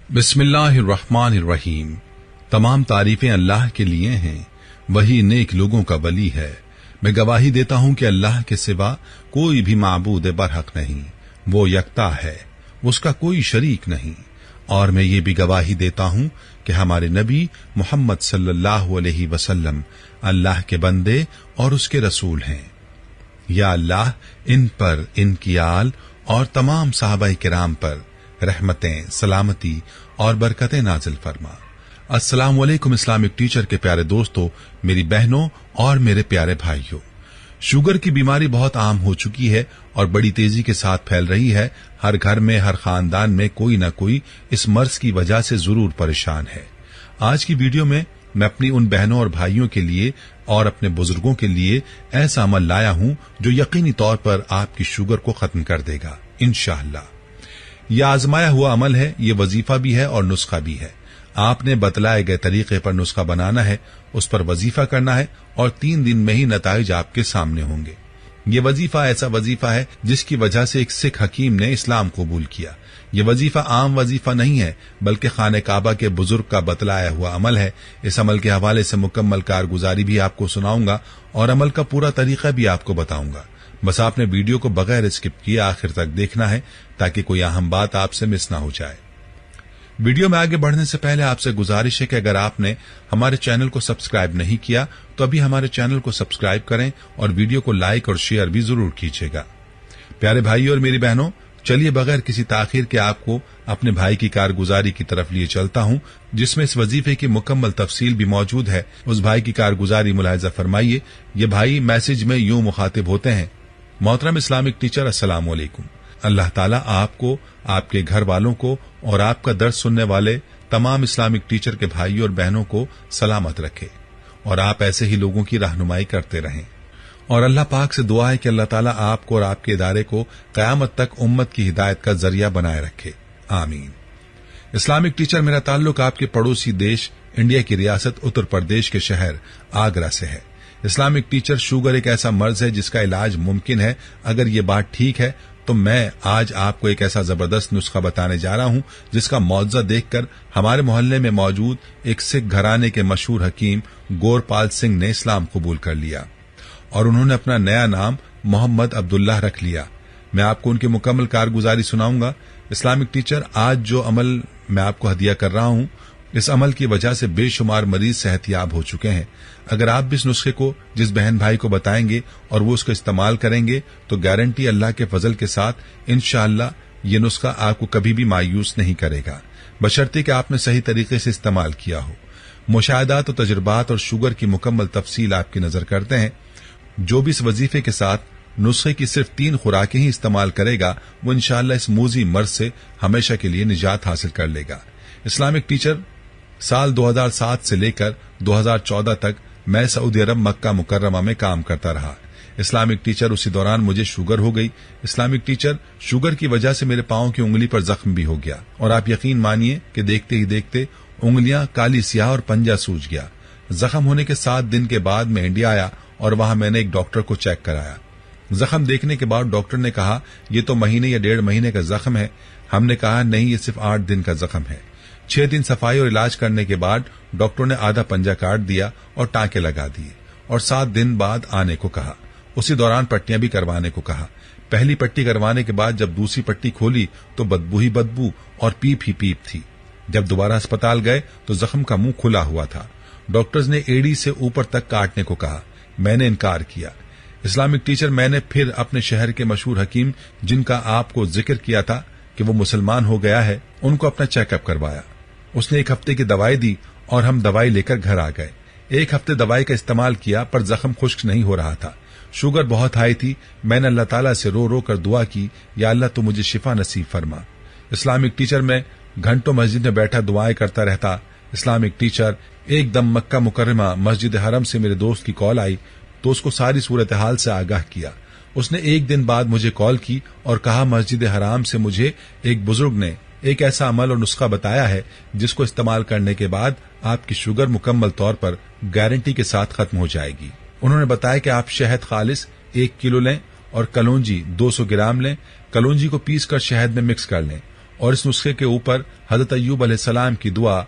बिस्मिल्लाहिर्रहमानिर्रहीम। तमाम तारीफें अल्लाह के लिए हैं, वही नेक लोगों का वली है। मैं गवाही देता हूं कि अल्लाह के सिवा कोई भी माबूद बरहक नहीं, वो यकता है, उसका कोई शरीक नहीं। और मैं ये भी गवाही देता हूं कि हमारे नबी मोहम्मद सल्लल्लाहु अलैहि वसल्लम अल्लाह के बंदे और उसके रसूल हैं। या अल्लाह इन पर, इनकी आल और तमाम सहाबाए किराम पर रहमतें, सलामती और बरकतें नाजिल फरमा। अस्सलाम वालेकुम इस्लामिक टीचर के प्यारे दोस्तों, मेरी बहनों और मेरे प्यारे भाइयों। शुगर की बीमारी बहुत आम हो चुकी है और बड़ी तेजी के साथ फैल रही है। हर घर में, हर खानदान में कोई न कोई इस मर्ज की वजह से जरूर परेशान है। आज की वीडियो में मैं अपनी उन बहनों और भाइयों के लिए और अपने बुजुर्गों के लिए ऐसा अमल लाया हूं जो यकीनी तौर पर आपकी शुगर को खत्म कर देगा इंशाअल्लाह। यह आजमाया हुआ अमल है, ये वजीफा भी है और नुस्खा भी है। आपने बतलाए गए तरीके पर नुस्खा बनाना है, उस पर वजीफा करना है और 3 दिन में ही नताइज आपके सामने होंगे। ये वजीफा ऐसा वजीफा है जिसकी वजह से एक सिख हकीम ने इस्लाम कबूल किया। ये वजीफा आम वजीफा नहीं है, बल्कि खाने काबा के बुजुर्ग का बतलाया हुआ अमल है। इस अमल के हवाले से मुकम्मल कारगुजारी भी आपको सुनाऊंगा और अमल का पूरा तरीका भी आपको बताऊंगा। बस आपने वीडियो को बगैर स्किप किए आखिर तक देखना है ताकि कोई अहम बात आपसे मिस ना हो जाए। वीडियो में आगे बढ़ने से पहले आपसे गुजारिश है कि अगर आपने हमारे चैनल को सब्सक्राइब नहीं किया तो अभी हमारे चैनल को सब्सक्राइब करें और वीडियो को लाइक और शेयर भी जरूर कीजिएगा। प्यारे भाइयों और मेरी बहनों, चलिए बगैर किसी ताखीर के आपको अपने भाई की कारगुजारी की तरफ लिए चलता हूं, जिसमें इस वजीफे की मुकम्मल तफसील भी मौजूद है। उस भाई की कारगुजारी मुलाहिजा फरमाइए। ये भाई मैसेज में यूं मुखातिब होते हैं: मोहतरम इस्लामिक टीचर, अस्सलाम वालेकुम। अल्लाह ताला आपको, आपके घर वालों को और आपका दर्स सुनने वाले तमाम इस्लामिक टीचर के भाइयों और बहनों को सलामत रखे और आप ऐसे ही लोगों की रहनुमाई करते रहें। और अल्लाह पाक से दुआ है कि अल्लाह ताला आपको और आपके इदारे को कयामत तक उम्मत की हिदायत का जरिया बनाए रखे, आमीन। इस्लामिक टीचर, मेरा ताल्लुक आपके पड़ोसी देश इंडिया की रियासत उत्तर प्रदेश के शहर आगरा से है। इस्लामिक टीचर, शुगर एक ऐसा मर्ज है जिसका इलाज मुमकिन है। अगर ये बात ठीक है तो मैं आज आपको एक ऐसा जबरदस्त नुस्खा बताने जा रहा हूं जिसका मौजज़ा देखकर हमारे मोहल्ले में मौजूद एक सिख घराने के मशहूर हकीम गोरपाल सिंह ने इस्लाम कबूल कर लिया और उन्होंने अपना नया नाम मोहम्मद अब्दुल्लाह रख लिया। मैं आपको उनकी मुकम्मल कारगुजारी सुनाऊंगा। इस्लामिक टीचर, आज जो अमल मैं आपको हदिया कर रहा हूं, इस अमल की वजह से बेशुमार मरीज सेहतियाब हो चुके हैं। अगर आप भी इस नुस्खे को जिस बहन भाई को बताएंगे और वो उसका इस्तेमाल करेंगे तो गारंटी अल्लाह के फजल के साथ इंशाअल्लाह ये नुस्खा आपको कभी भी मायूस नहीं करेगा, बशर्ते कि आपने सही तरीके से इस्तेमाल किया हो। मुशाहिदात और तजुर्बात और शुगर की मुकम्मल तफसील आपकी नजर करते हैं। जो भी इस वजीफे के साथ नुस्खे की सिर्फ 3 खुराकें ही इस्तेमाल करेगा वो इंशाअल्लाह इस मूजी मर्ज से हमेशा के लिए निजात हासिल कर लेगा। इस्लामिक टीचर, साल 2007 से लेकर 2014 तक मैं सऊदी अरब मक्का मुकर्रमा में काम करता रहा। इस्लामिक टीचर, उसी दौरान मुझे शुगर हो गई। इस्लामिक टीचर, शुगर की वजह से मेरे पांव की उंगली पर जख्म भी हो गया और आप यकीन मानिए कि देखते ही देखते उंगलियां काली स्याह और पंजा सूज गया। जख्म होने के 7 दिन के बाद मैं इंडिया आया और वहां मैंने एक डॉक्टर को चेक कराया। जख्म देखने के बाद डॉक्टर ने कहा ये तो महीने या 1.5 महीने का जख्म है। हमने कहा नहीं, ये सिर्फ 8 दिन का जख्म है। 6 दिन सफाई और इलाज करने के बाद डॉक्टर ने आधा पंजा काट दिया और टांके लगा दिए और 7 दिन बाद आने को कहा। उसी दौरान पट्टियां भी करवाने को कहा। पहली पट्टी करवाने के बाद जब दूसरी पट्टी खोली तो बदबू ही बदबू और पीप ही पीप थी। जब दोबारा अस्पताल गए तो जख्म का मुंह खुला हुआ था। डॉक्टर्स ने एड़ी से ऊपर तक काटने को कहा। मैंने इनकार किया। इस्लामिक टीचर, मैंने फिर अपने शहर के मशहूर हकीम, जिनका आपको जिक्र किया था कि वो मुसलमान हो गया है, उनको अपना चेकअप करवाया। उसने 1 हफ्ते की दवाई दी और हम दवाई लेकर घर आ गए। 1 हफ्ते दवाई का इस्तेमाल किया पर जख्म खुश्क नहीं हो रहा था। शुगर बहुत हाई थी। मैंने अल्लाह ताला से रो रो कर दुआ की, या अल्लाह तू मुझे शिफा नसीब फरमा। इस्लामिक टीचर, मैं घंटों मस्जिद में बैठा दुआएं करता रहता। इस्लामिक टीचर, एकदम मक्का मुकर्रमा मस्जिद हरम से मेरे दोस्त की कॉल आई तो उसको सारी सूरत हाल से आगाह किया। उसने 1 दिन बाद मुझे कॉल की और कहा मस्जिद हराम से मुझे एक बुजुर्ग ने एक ऐसा अमल और नुस्खा बताया है जिसको इस्तेमाल करने के बाद आपकी शुगर मुकम्मल तौर पर गारंटी के साथ खत्म हो जाएगी। उन्होंने बताया कि आप शहद खालिस 1 किलो लें और कलौंजी 200 ग्राम लें। कलौंजी को पीस कर शहद में मिक्स कर लें اور اس نسخے کے اوپر حضرت ایوب علیہ السلام کی دعا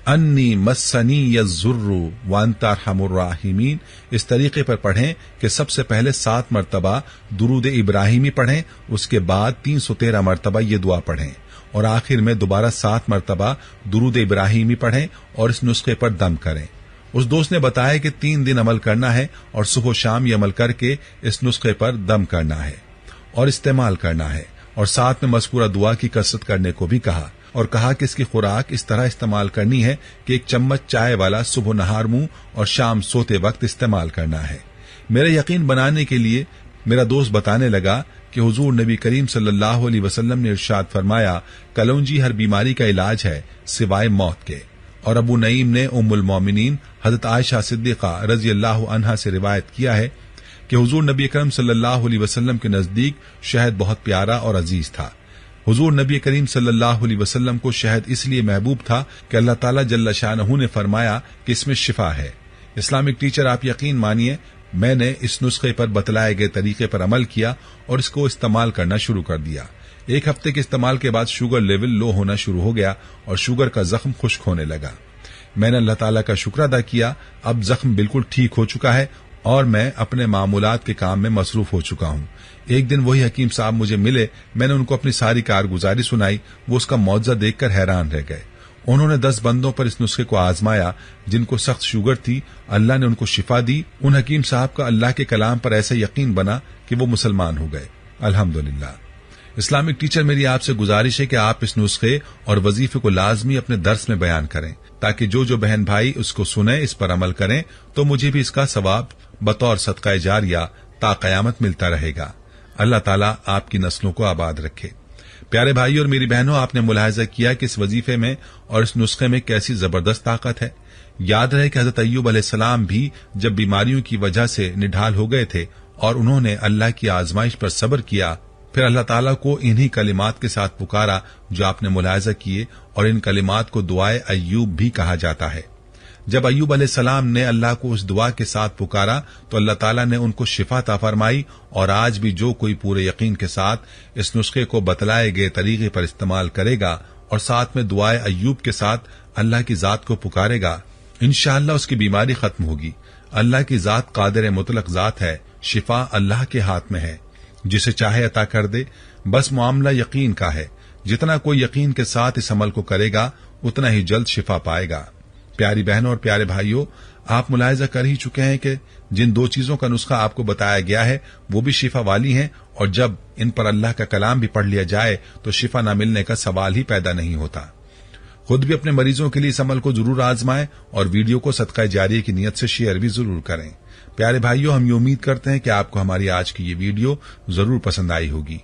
انی مسنی یضر وانت ارحم الراحمین اس طریقے پر پڑھیں کہ سب سے پہلے 7 مرتبہ درود ابراہیمی پڑھیں، اس کے بعد 313 مرتبہ یہ دعا پڑھیں اور آخر میں دوبارہ 7 مرتبہ درود ابراہیمی پڑھیں اور اس نسخے پر دم کریں۔ اس دوست نے بتایا کہ 3 دن عمل کرنا ہے اور صبح و شام یہ عمل کر کے اس نسخے پر دم کرنا ہے اور استعمال کرنا ہے، اور ساتھ میں مذکورہ دعا کی کثرت کرنے کو بھی کہا، اور کہا کہ اس کی خوراک اس طرح استعمال کرنی ہے کہ 1 چمچ چائے والا صبح نہار منہ اور شام سوتے وقت استعمال کرنا ہے۔ میرا یقین بنانے کے لیے میرا دوست بتانے لگا کہ حضور نبی کریم صلی اللہ علیہ وسلم نے ارشاد فرمایا کلونجی ہر بیماری کا علاج ہے سوائے موت کے، اور ابو نعیم نے ام المومنین حضرت عائشہ صدیقہ رضی اللہ عنہا سے روایت کیا ہے کہ حضور نبی اکرم صلی اللہ علیہ وسلم کے نزدیک شہد بہت پیارا اور عزیز تھا۔ حضور نبی کریم صلی اللہ علیہ وسلم کو شہد اس لیے محبوب تھا کہ اللہ تعالیٰ جل شانہ نے فرمایا کہ اس میں شفا ہے۔ اسلامک ٹیچر، آپ یقین مانیے میں نے اس نسخے پر بتلائے گئے طریقے پر عمل کیا اور اس کو استعمال کرنا شروع کر دیا۔ 1 ہفتے کے استعمال کے بعد شوگر لیول لو ہونا شروع ہو گیا اور شوگر کا زخم خشک ہونے لگا۔ میں نے اللہ تعالیٰ کا شکر ادا کیا، اب زخم بالکل ٹھیک ہو چکا ہے اور میں اپنے معمولات کے کام میں مصروف ہو چکا ہوں۔ ایک دن وہی حکیم صاحب مجھے ملے، میں نے ان کو اپنی ساری کارگزاری سنائی، وہ اس کا معجزہ دیکھ کر حیران رہ گئے۔ انہوں نے 10 بندوں پر اس نسخے کو آزمایا جن کو سخت شوگر تھی، اللہ نے ان کو شفا دی۔ ان حکیم صاحب کا اللہ کے کلام پر ایسا یقین بنا کہ وہ مسلمان ہو گئے، الحمدللہ۔ اسلامک ٹیچر، میری آپ سے گزارش ہے کہ آپ اس نسخے اور وظیفے کو لازمی اپنے درس میں بیان کریں تاکہ جو بہن بھائی اس کو سنیں، اس پر عمل کریں تو مجھے بھی اس کا ثواب بطور صدقہ جاریہ تا قیامت ملتا رہے گا۔ اللہ تعالیٰ آپ کی نسلوں کو آباد رکھے۔ پیارے بھائی اور میری بہنوں، آپ نے ملاحظہ کیا کہ اس وظیفے میں اور اس نسخے میں کیسی زبردست طاقت ہے۔ یاد رہے کہ حضرت ایوب علیہ السلام بھی جب بیماریوں کی وجہ سے نڈھال ہو گئے تھے اور انہوں نے اللہ کی آزمائش پر صبر کیا، پھر اللہ تعالیٰ کو انہی کلمات کے ساتھ پکارا جو آپ نے ملاحظہ کیے، اور ان کلمات کو دعائے ایوب بھی کہا جاتا ہے۔ جب ایوب علیہ السلام نے اللہ کو اس دعا کے ساتھ پکارا تو اللہ تعالیٰ نے ان کو شفا عطا فرمائی، اور آج بھی جو کوئی پورے یقین کے ساتھ اس نسخے کو بتلائے گئے طریقے پر استعمال کرے گا اور ساتھ میں دعائے ایوب کے ساتھ اللہ کی ذات کو پکارے گا، انشاءاللہ اس کی بیماری ختم ہوگی۔ اللہ کی ذات قادر مطلق ذات ہے، شفا اللہ کے ہاتھ میں ہے، جسے چاہے عطا کر دے، بس معاملہ یقین کا ہے۔ جتنا کوئی یقین کے ساتھ اس عمل کو کرے گا اتنا ہی جلد شفا پائے گا۔ پیاری بہنوں اور پیارے بھائیوں، آپ ملاحظہ کر ہی چکے ہیں کہ جن 2 چیزوں کا نسخہ آپ کو بتایا گیا ہے وہ بھی شفا والی ہیں، اور جب ان پر اللہ کا کلام بھی پڑھ لیا جائے تو شفا نہ ملنے کا سوال ہی پیدا نہیں ہوتا۔ خود بھی اپنے مریضوں کے لیے اس عمل کو ضرور آزمائیں اور ویڈیو کو صدقہ جاریہ کی نیت سے شیئر بھی ضرور کریں۔ پیارے بھائیوں، ہم یہ امید کرتے ہیں کہ آپ کو ہماری آج کی یہ ویڈیو ضرور پسند آئی ہوگی۔